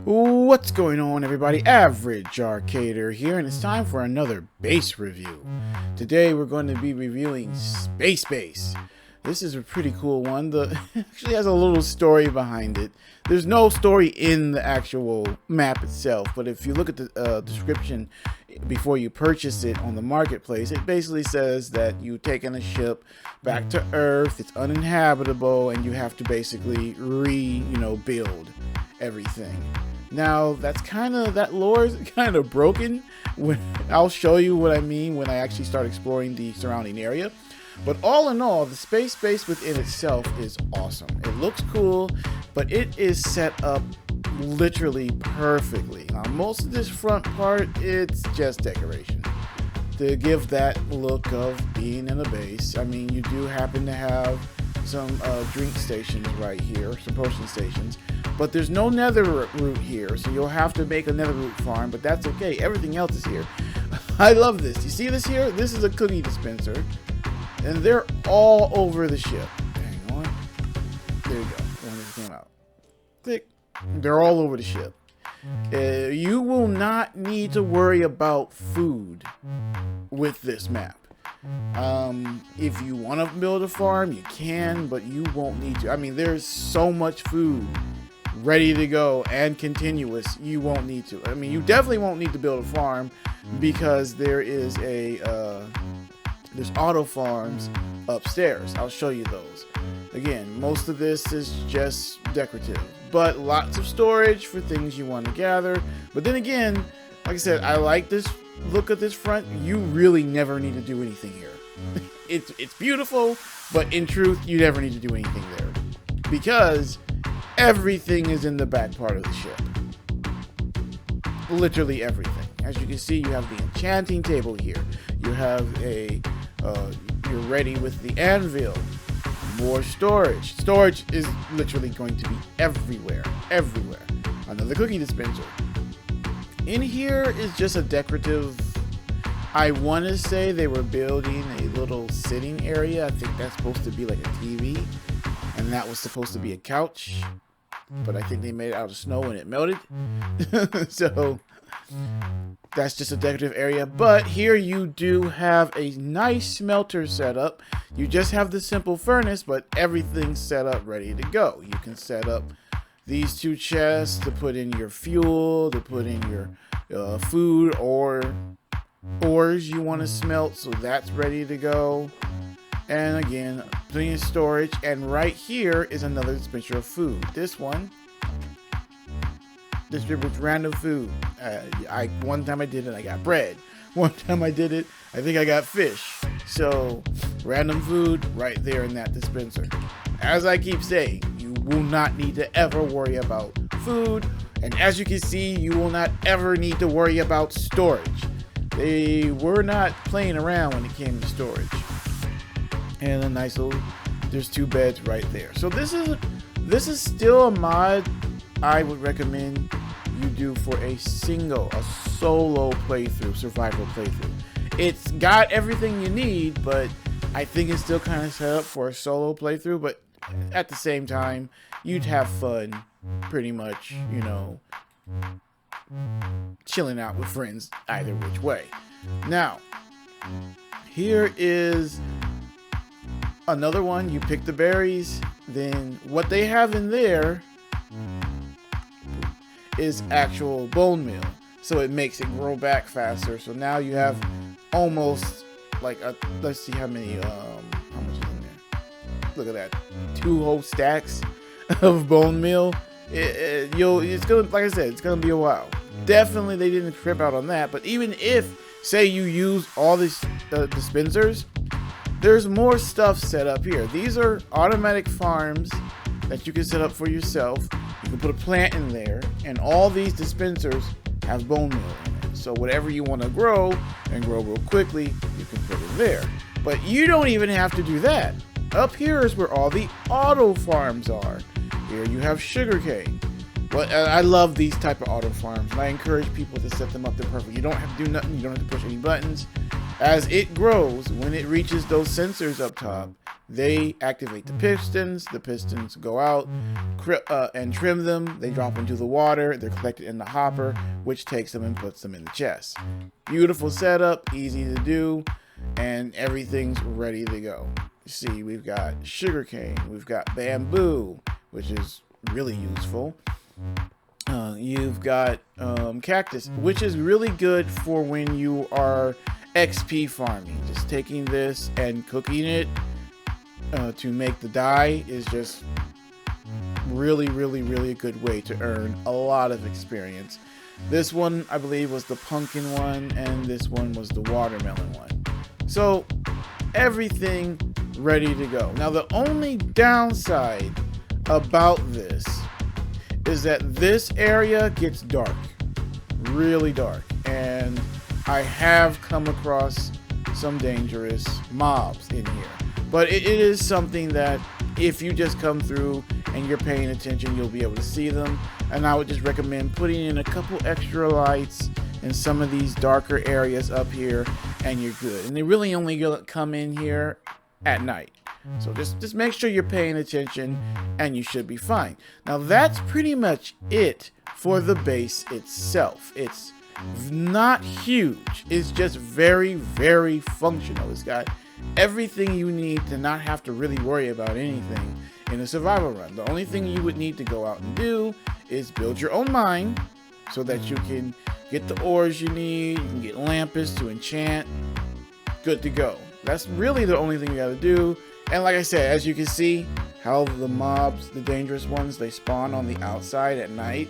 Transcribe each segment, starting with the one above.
What's going on, everybody? Average Arcader here, and it's time for another base review. Today we're going to be reviewing Space Base. This is a pretty cool one. Actually has a little story behind it. There's no story in the actual map itself, but if you look at the description before you purchase it on the marketplace, it basically says that you've taken a ship back to Earth, it's uninhabitable, and you have to basically build everything. Now that lore is kind of broken. I'll show you what I mean when I actually start exploring the surrounding area. But all in all, the space base within itself is awesome. It looks cool, but it is set up literally perfectly. Now, most of this front part, it's just decoration to give that look of being in a base. I mean, you do happen to have some drink stations right here, some potion stations, but there's no nether root here, so you'll have to make a nether root farm, but that's okay. Everything else is here. I love this. You see this here? This is a cookie dispenser, and they're all over the ship. Hang on. There you go. When this came out. Click. They're all over the ship. You will not need to worry about food with this map. If you want to build a farm, you can, but you won't need to. I mean, there's so much food ready to go and continuous, you won't need to. I mean, you definitely won't need to build a farm because there is there's auto farms upstairs. I'll show you those. Again, most of this is just decorative, but lots of storage for things you want to gather. But then again, like I said, I like this look at this front. You really never need to do anything here. It's beautiful, but in truth, you never need to do anything there because everything is in the back part of the ship. Literally everything. As you can see, you have the enchanting table here. You have you're ready with the anvil. More storage. Storage is literally going to be everywhere. Everywhere. Another cookie dispenser. In here is just a decorative. I want to say they were building a little sitting area. I think that's supposed to be like a TV. And that was supposed to be a couch. But I think they made it out of snow and it melted. So that's just a decorative area. But here you do have a nice smelter set up. You just have the simple furnace, but everything's set up ready to go. You can set up these two chests to put in your fuel, to put in your food or ores you want to smelt, so that's ready to go. And again, plenty of storage. And right here is another dispenser of food. This one distributes random food. One time I did it, I got bread. One time I did it, I think I got fish. So random food right there in that dispenser. As I keep saying, you will not need to ever worry about food. And as you can see, you will not ever need to worry about storage. They were not playing around when it came to storage. And a nice little, there's two beds right there. So this is still a mod I would recommend you do for a solo playthrough, survival playthrough. It's got everything you need, but I think it's still kind of set up for a solo playthrough. But at the same time, you'd have fun pretty much, chilling out with friends either which way. Now, here is another one. You pick the berries, then what they have in there is actual bone meal, so it makes it grow back faster. So now you have almost like let's see how many how much is in there. Look at that, 2 whole stacks of bone meal. It's gonna, like I said, it's gonna be a while. Definitely they didn't trip out on that. But even if, say, you use all these dispensers, there's more stuff set up here. These are automatic farms that you can set up for yourself. You can put a plant in there, and all these dispensers have bone meal in it. So whatever you want to grow and grow real quickly, you can put it there. But you don't even have to do that. Up here is where all the auto farms are. Here you have sugarcane. But I love these type of auto farms, and I encourage people to set them up. They're perfect. You don't have to do nothing. You don't have to push any buttons. As it grows, when it reaches those sensors up top, they activate the pistons. The pistons go out and trim them. They drop into the water. They're collected in the hopper, which takes them and puts them in the chest. Beautiful setup, easy to do, and everything's ready to go. You see, we've got sugarcane, we've got bamboo, which is really useful. You've got cactus, which is really good for when you are XP farming. Just taking this and cooking it to make the dye is just really a good way to earn a lot of experience. This one, I believe, was the pumpkin one, and this one was the watermelon one. So everything ready to go. Now, the only downside about this is that this area gets dark, really dark, and I have come across some dangerous mobs in here. But it is something that if you just come through and you're paying attention, you'll be able to see them. And I would just recommend putting in a couple extra lights in some of these darker areas up here, and you're good. And they really only come in here at night. So just make sure you're paying attention, and you should be fine. Now, that's pretty much it for the base itself. It's not huge. It's just very functional. It's got everything you need to not have to really worry about anything in a survival run. The only thing you would need to go out and do is build your own mine so that you can get the ores you need. You can get lampists to enchant. Good to go. That's really the only thing you gotta do. And like I said, as you can see how the mobs, the dangerous ones, they spawn on the outside at night.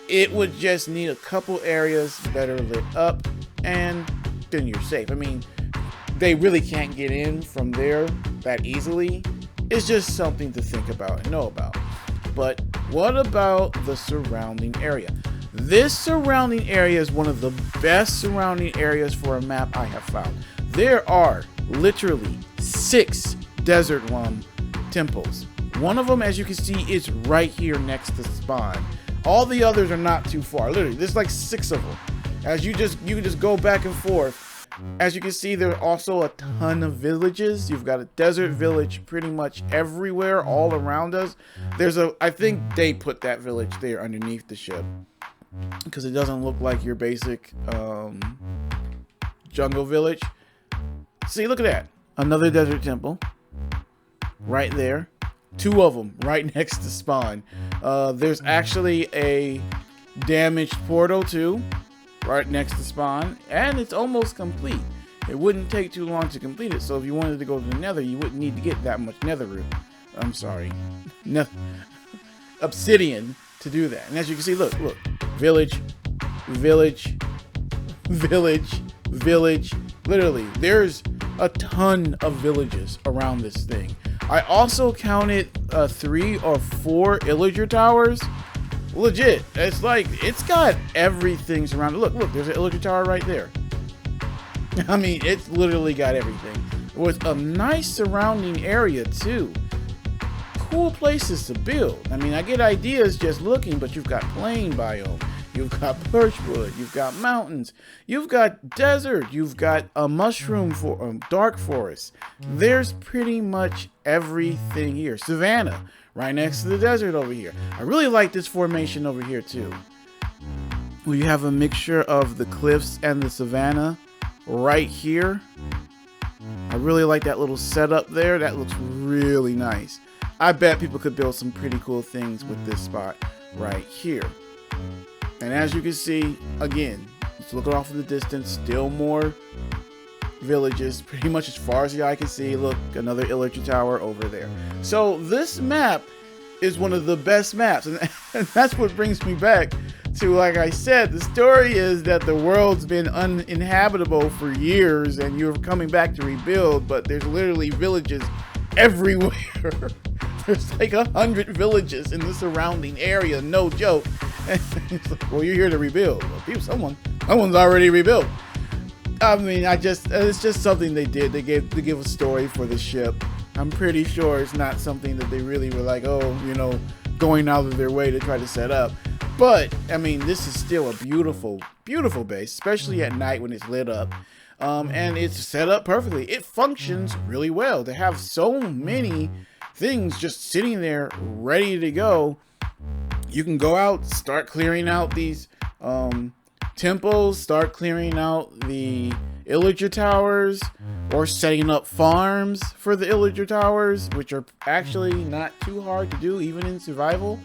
It would just need a couple areas better lit up, and then you're safe. I mean, they really can't get in from there that easily. It's just something to think about and know about. But what about the surrounding area? This surrounding area is one of the best surrounding areas for a map I have found. There are literally 6 desert temples. One of them, as you can see, is right here next to spawn. All the others are not too far. Literally, there's like 6 of them. As you can just go back and forth. As you can see, there are also a ton of villages. You've got a desert village pretty much everywhere, all around us. I think they put that village there underneath the ship, because it doesn't look like your basic jungle village. See, look at that. Another desert temple right there. 2 of them right next to spawn. There's actually a damaged portal too, right next to spawn, and it's almost complete. It wouldn't take too long to complete it, so if you wanted to go to the nether, you wouldn't need to get that much obsidian to do that. And as you can see, look, village. Literally, there's a ton of villages around this thing. I also counted 3 or 4 illager towers. Legit, it's like, it's got everything surrounded. Look, there's an illager tower right there. I mean, it's literally got everything. With a nice surrounding area too. Cool places to build. I mean, I get ideas just looking, but you've got plain biome, you've got birchwood, you've got mountains, you've got desert, you've got a mushroom for dark forest. There's pretty much everything here. Savannah, right next to the desert over here. I really like this formation over here too. We have a mixture of the cliffs and the savannah right here. I really like that little setup there. That looks really nice. I bet people could build some pretty cool things with this spot right here. And as you can see, again, just looking off in the distance, still more villages, pretty much as far as the eye can see. Look, another illager tower over there. So this map is one of the best maps, and that's what brings me back to, like I said, the story is that the world's been uninhabitable for years, and you're coming back to rebuild, but there's literally villages everywhere. There's like 100 villages in the surrounding area, no joke. It's like, well, you're here to rebuild. Well, someone's already rebuilt. I mean, it's just something they did. They give a story for the ship. I'm pretty sure it's not something that they really were like, oh, you know, going out of their way to try to set up. But I mean, this is still a beautiful, beautiful base, especially at night when it's lit up. And it's set up perfectly. It functions really well. They have so many things just sitting there ready to go. You can go out, start clearing out these temples, start clearing out the illager towers, or setting up farms for the illager towers, which are actually not too hard to do even in survival.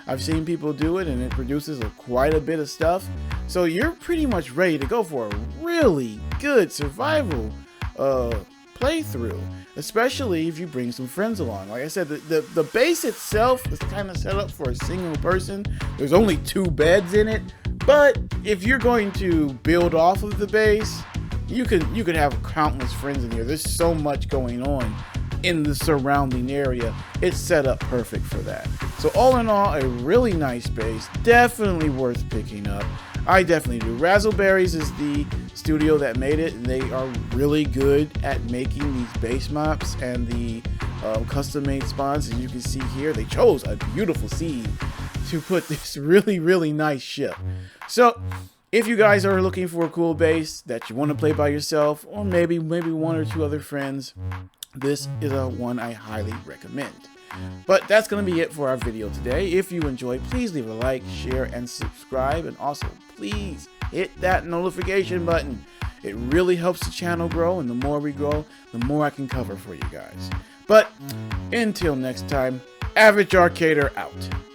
I've seen people do it and it produces quite a bit of stuff. So you're pretty much ready to go for a really good survival playthrough, especially if you bring some friends along. Like I said, the base itself is kind of set up for a single person. There's only 2 beds in it, but if you're going to build off of the base, you could have countless friends in here. There's so much going on in the surrounding area. It's set up perfect for that. So all in all, a really nice base, definitely worth picking up. I definitely do. Razzleberries is the studio that made it, and they are really good at making these base maps and the custom-made spawns. As you can see here, they chose a beautiful seed to put this really, really nice ship. So if you guys are looking for a cool base that you want to play by yourself, or maybe 1 or 2 other friends, this is a one I highly recommend. But that's going to be it for our video today. If you enjoyed, please leave a like, share, and subscribe. And also, please hit that notification button. It really helps the channel grow, and the more we grow, the more I can cover for you guys. But until next time, Average Arcader out.